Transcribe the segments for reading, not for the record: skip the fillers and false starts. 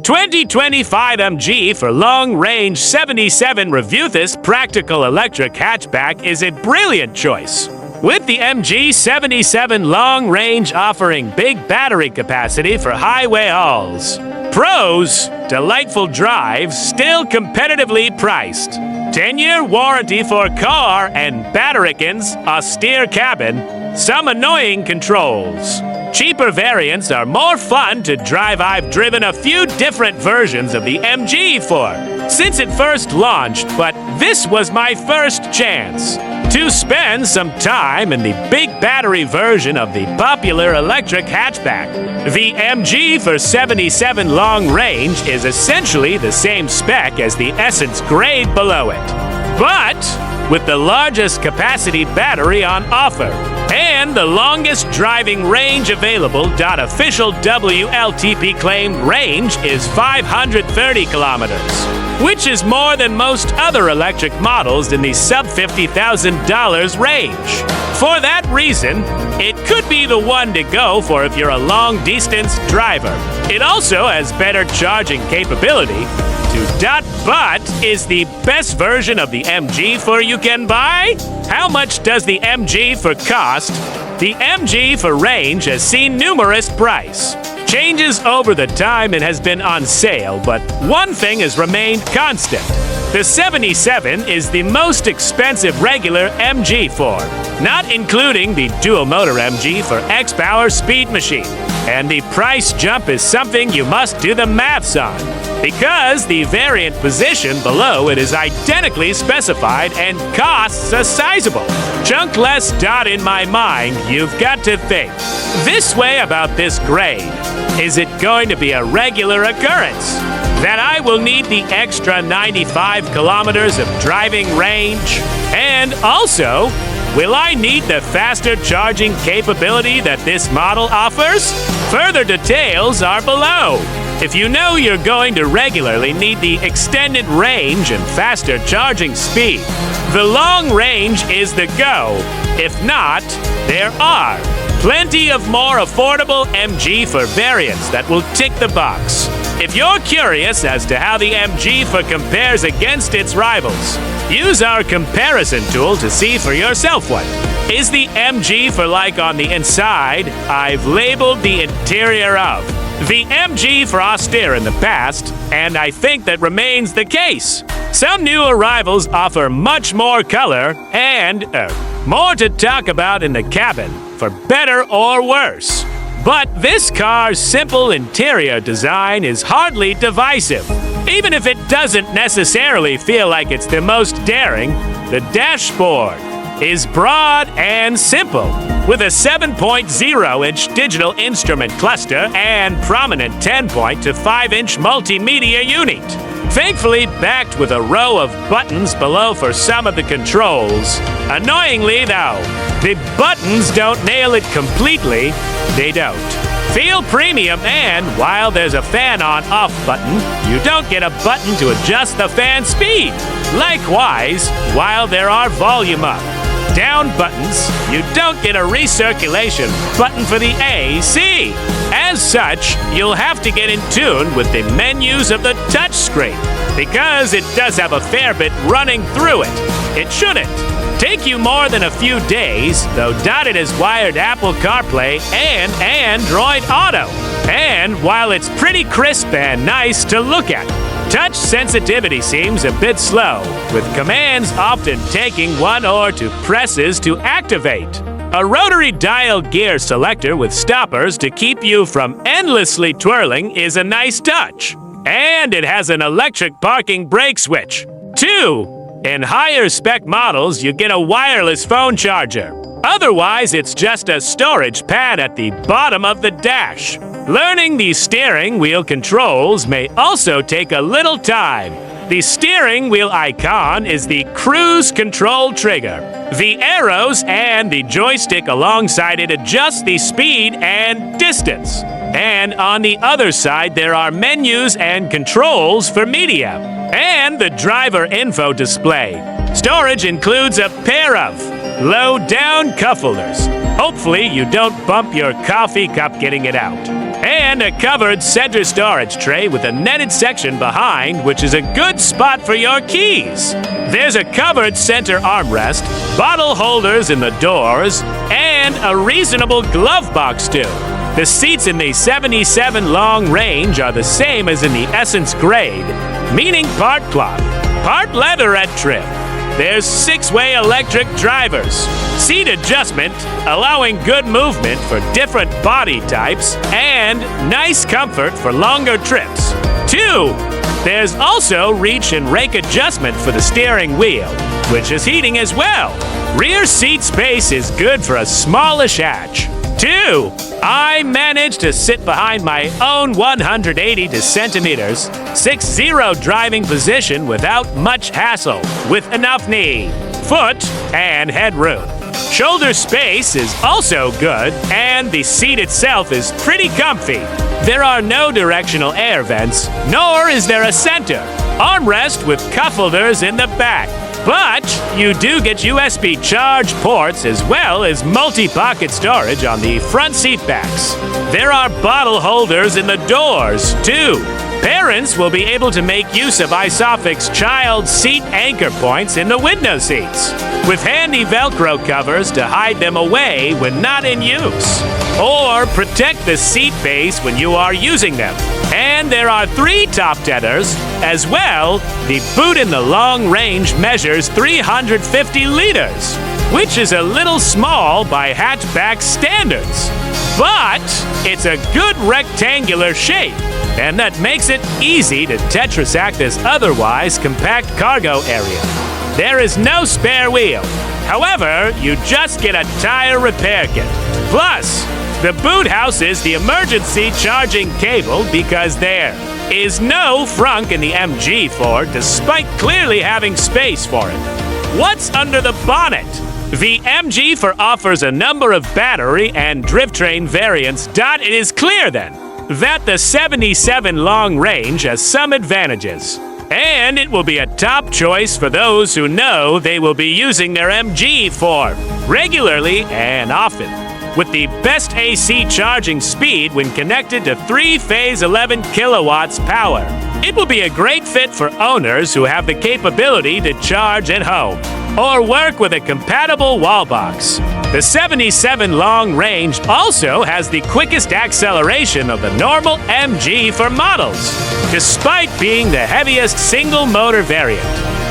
2025 MG for long-range 77 Revuthis practical electric hatchback is a brilliant choice. With the MG 77 long range offering big battery capacity for highway hauls. Pros: delightful drive, still competitively priced. 10-year warranty for car and batterykins, austere cabin, some annoying controls. Cheaper variants are more fun to drive. I've driven a few different versions of the MG since it first launched, but this was my first chance to spend some time in the big battery version of the popular electric hatchback. The MG for 77 long range is essentially the same spec as the Essence grade below it, but with the largest capacity battery on offer and the longest driving range available. Official WLTP claimed range is 530 kilometers, which is more than most other electric models in the sub-$50,000 range. For that reason, it could be the one to go for if you're a long-distance driver. It also has better charging capability. But is the best version of the MG you can buy? How much does the MG cost? The MG for range has seen numerous price changes over the time it has been on sale, but one thing has remained constant. The 77 is the most expensive regular MG not including the dual-motor MG for X-Power speed machine. And the price jump is something you must do the maths on, because the variant position below it is identically specified and costs a sizable chunk less. In my mind, you've got to think this way about this grade. Is it going to be a regular occurrence that I will need the extra 95 kilometers of driving range? And also, will I need the faster charging capability that this model offers? Further details are below. If you know you're going to regularly need the extended range and faster charging speed, the long range is the go. If not, there are plenty of more affordable MG variants that will tick the box. If you're curious as to how the MG compares against its rivals, use our comparison tool to see for yourself. What is the MG like on the inside? I've labeled the interior of the MG austere in the past, and I think that remains the case. Some new arrivals offer much more color and more to talk about in the cabin, for better or worse. But this car's simple interior design is hardly divisive. Even if it doesn't necessarily feel like it's the most daring, the dashboard is broad and simple, with a 7.0-inch digital instrument cluster and prominent 10.0 to 5-inch multimedia unit. Thankfully backed with a row of buttons below for some of the controls. Annoyingly though, the buttons don't nail it completely. They don't feel premium, and while there's a fan on-off button, you don't get a button to adjust the fan speed. Likewise, while there are volume up, down buttons, you don't get a recirculation button for the AC. As such, you'll have to get in tune with the menus of the touchscreen, because it does have a fair bit running through it. It shouldn't take you more than a few days, though. It has wired Apple CarPlay and Android Auto. And while it's pretty crisp and nice to look at, touch sensitivity seems a bit slow, with commands often taking one or two presses to activate. A rotary dial gear selector with stoppers to keep you from endlessly twirling is a nice touch. And it has an electric parking brake switch. 2. In higher spec models, you get a wireless phone charger. Otherwise, it's just a storage pad at the bottom of the dash. Learning the steering wheel controls may also take a little time. The steering wheel icon is the cruise control trigger. The arrows and the joystick alongside it adjust the speed and distance. And on the other side, there are menus and controls for media. And the driver info display. Storage includes a pair of low-down cup holders, Hopefully you don't bump your coffee cup getting it out. And a covered center storage tray with a netted section behind, which is a good spot for your keys. There's a covered center armrest, bottle holders in the doors, and a reasonable glove box too. The seats in the 77 long range are the same as in the Essence Grade, meaning part cloth, part leatherette trim. There's 6-way electric drivers, seat adjustment, allowing good movement for different body types, and nice comfort for longer trips. 2, there's also reach and rake adjustment for the steering wheel, which is heating as well. Rear seat space is good for a smallish hatch. 2, I managed to sit behind my own 180 centimeters, 6-0 driving position without much hassle, with enough knee, foot, and headroom. Shoulder space is also good, and the seat itself is pretty comfy. There are no directional air vents, nor is there a center. Armrest with cup holders in the back. But you do get USB charge ports as well as multi-pocket storage on the front seat backs. There are bottle holders in the doors, too. Parents will be able to make use of Isofix child seat anchor points in the window seats, with handy Velcro covers to hide them away when not in use, or protect the seat base when you are using them. And there are 3 top tethers. As well, the boot in the long range measures 350 liters, which is a little small by hatchback standards. But it's a good rectangular shape, and that makes it easy to tetrasack this otherwise compact cargo area. There is no spare wheel. However, you just get a tire repair kit. Plus, the boot houses the emergency charging cable because there is no frunk in the MG4 despite clearly having space for it. What's under the bonnet? The MG4 offers a number of battery and drivetrain variants. It is clear then that the 77 long range has some advantages, and it will be a top choice for those who know they will be using their MG4 regularly and often, with the best AC charging speed when connected to 3-phase 11 kilowatts power. It will be a great fit for owners who have the capability to charge at home or work with a compatible wall box. The 77 long range also has the quickest acceleration of the normal MG4 models, despite being the heaviest single motor variant,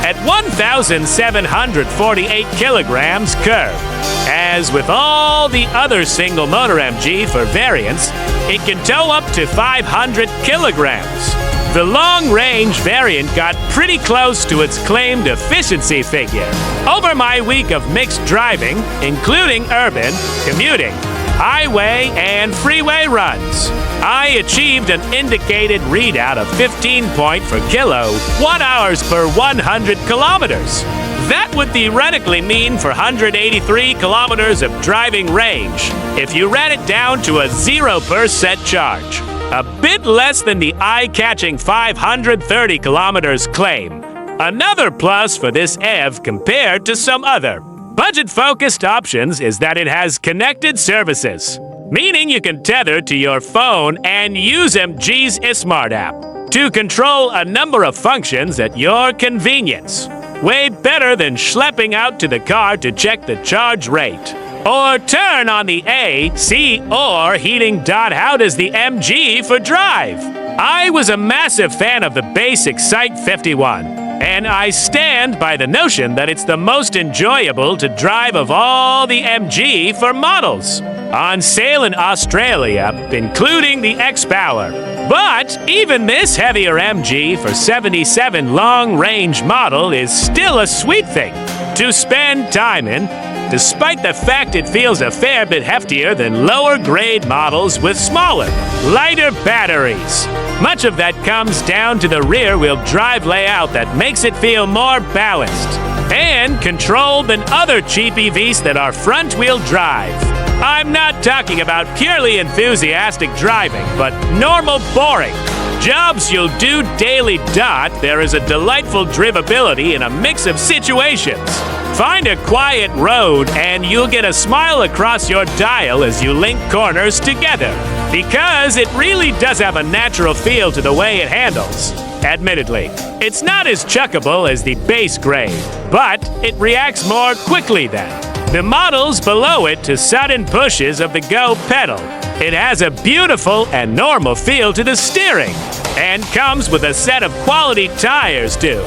at 1,748 kilograms curved. As with all the other single motor MG4 variants, it can tow up to 500 kilograms. The long-range variant got pretty close to its claimed efficiency figure. Over my week of mixed driving, including urban, commuting, highway, and freeway runs, I achieved an indicated readout of 15 per kilo, watt-hours per 100 kilometers. That would theoretically mean for 183 kilometers of driving range if you ran it down to a 0% charge. A bit less than the eye-catching 530 kilometers claim. Another plus for this EV compared to some other budget-focused options is that it has connected services, meaning you can tether to your phone and use MG's iSmart app to control a number of functions at your convenience. Way better than schlepping out to the car to check the charge rate, or turn on the AC or heating. How does the MG4 drive? I was a massive fan of the base Excite 51, and I stand by the notion that it's the most enjoyable to drive of all the MG4 models. On sale in Australia, including the X-Power. But even this heavier MG4 77 long-range model is still a sweet thing to spend time in, despite the fact it feels a fair bit heftier than lower-grade models with smaller, lighter batteries. Much of that comes down to the rear-wheel drive layout that makes it feel more balanced and controlled than other cheap EVs that are front-wheel drive. I'm not talking about purely enthusiastic driving, but normal boring jobs you'll do daily. There is a delightful drivability in a mix of situations. Find a quiet road and you'll get a smile across your dial as you link corners together, because it really does have a natural feel to the way it handles. Admittedly, it's not as chuckable as the base grade, but it reacts more quickly than the models below it to sudden pushes of the go pedal. It has a beautiful and normal feel to the steering, and comes with a set of quality tires too.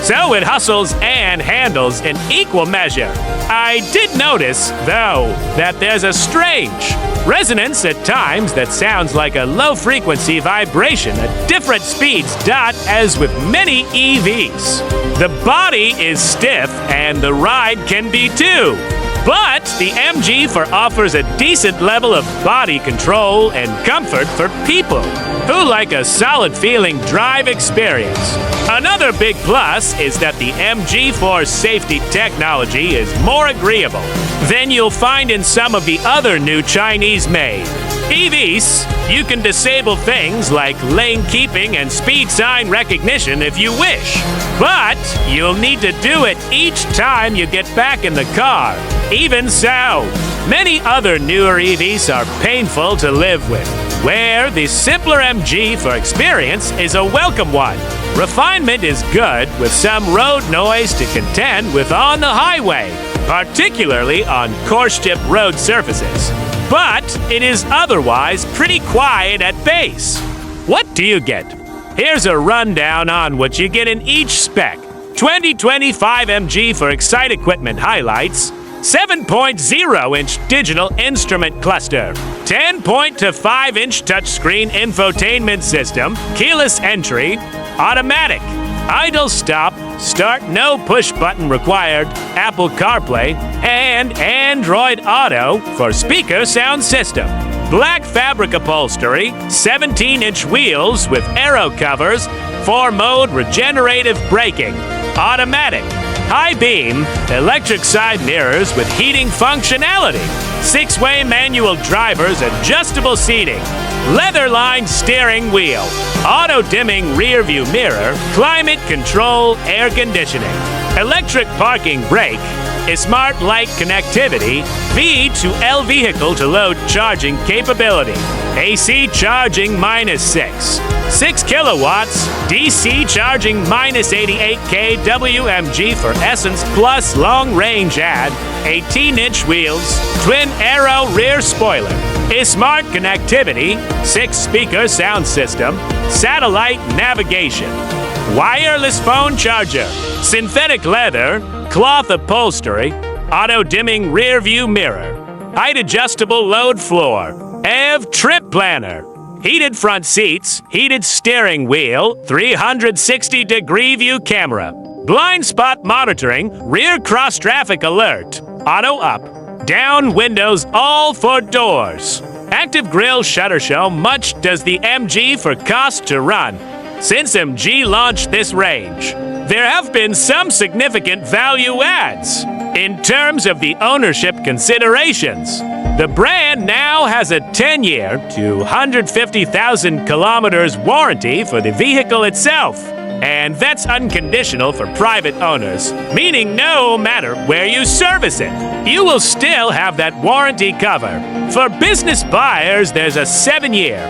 So it hustles and handles in equal measure. I did notice, though, that there's a strange resonance at times that sounds like a low-frequency vibration at different speeds. As with many EVs, the body is stiff and the ride can be too. But the MG offers a decent level of body control and comfort for people who like a solid-feeling drive experience. Another big plus is that the MG4 safety technology is more agreeable than you'll find in some of the other new Chinese-made EVs. You can disable things like lane keeping and speed sign recognition if you wish, but you'll need to do it each time you get back in the car. Even so, many other newer EVs are painful to live with, where the simpler MG for experience is a welcome one. Refinement is good, with some road noise to contend with on the highway, particularly on coarse-chip road surfaces. But it is otherwise pretty quiet at base. What do you get? Here's a rundown on what you get in each spec. 2025 MG for Excite Equipment highlights: 7.0-inch digital instrument cluster, 10.5-inch touchscreen infotainment system, keyless entry, automatic, idle stop, start no push button required, Apple CarPlay, and Android Auto for speaker sound system. Black fabric upholstery, 17-inch wheels with aero covers, 4-mode regenerative braking, automatic, high beam, electric side mirrors with heating functionality, 6-way manual drivers, adjustable seating, leather-lined steering wheel, auto-dimming rear-view mirror, climate control air conditioning, electric parking brake, a smart light connectivity, V2L vehicle to load charging capability, AC charging -6, 6 kilowatts, DC charging -88 kWMG for Essence Plus long range add, 18-inch wheels, twin aero rear spoiler, a smart connectivity, 6-speaker sound system, satellite navigation, wireless phone charger, synthetic leather, cloth upholstery, auto-dimming rear-view mirror, height-adjustable load floor, EV trip planner, heated front seats, heated steering wheel, 360-degree view camera, blind spot monitoring, rear cross-traffic alert, auto up, down windows, all 4 doors, active grille shutter show. Much does the MG for cost to run. Since MG launched this range, there have been some significant value adds. In terms of the ownership considerations, the brand now has a 10-year, 250,000 kilometers warranty for the vehicle itself. And that's unconditional for private owners, meaning no matter where you service it, you will still have that warranty cover. For business buyers, there's a 7-year,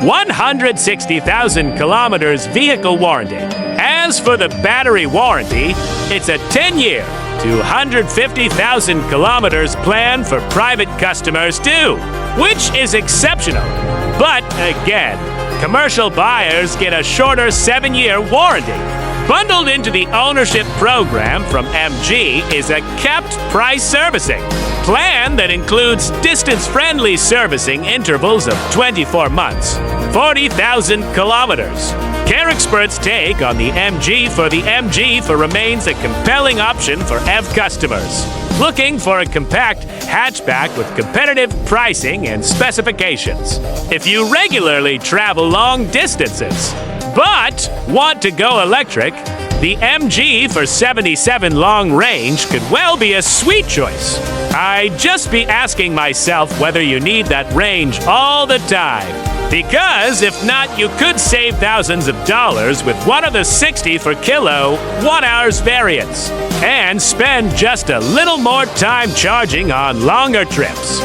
160,000 kilometers vehicle warranty. As for the battery warranty, it's a 10-year, 250,000 kilometers plan for private customers too, which is exceptional. But again, commercial buyers get a shorter 7-year warranty. Bundled into the ownership program from MG is a capped price servicing plan that includes distance-friendly servicing intervals of 24 months, 40,000 kilometers. Care Experts' take on the MG remains a compelling option for EV customers looking for a compact hatchback with competitive pricing and specifications. If you regularly travel long distances but want to go electric, The MG for 77 long range could well be a sweet choice. I'd just be asking myself whether you need that range all the time. Because if not, you could save thousands of dollars with one of the 60 for kilo watt-hours variants and spend just a little more time charging on longer trips.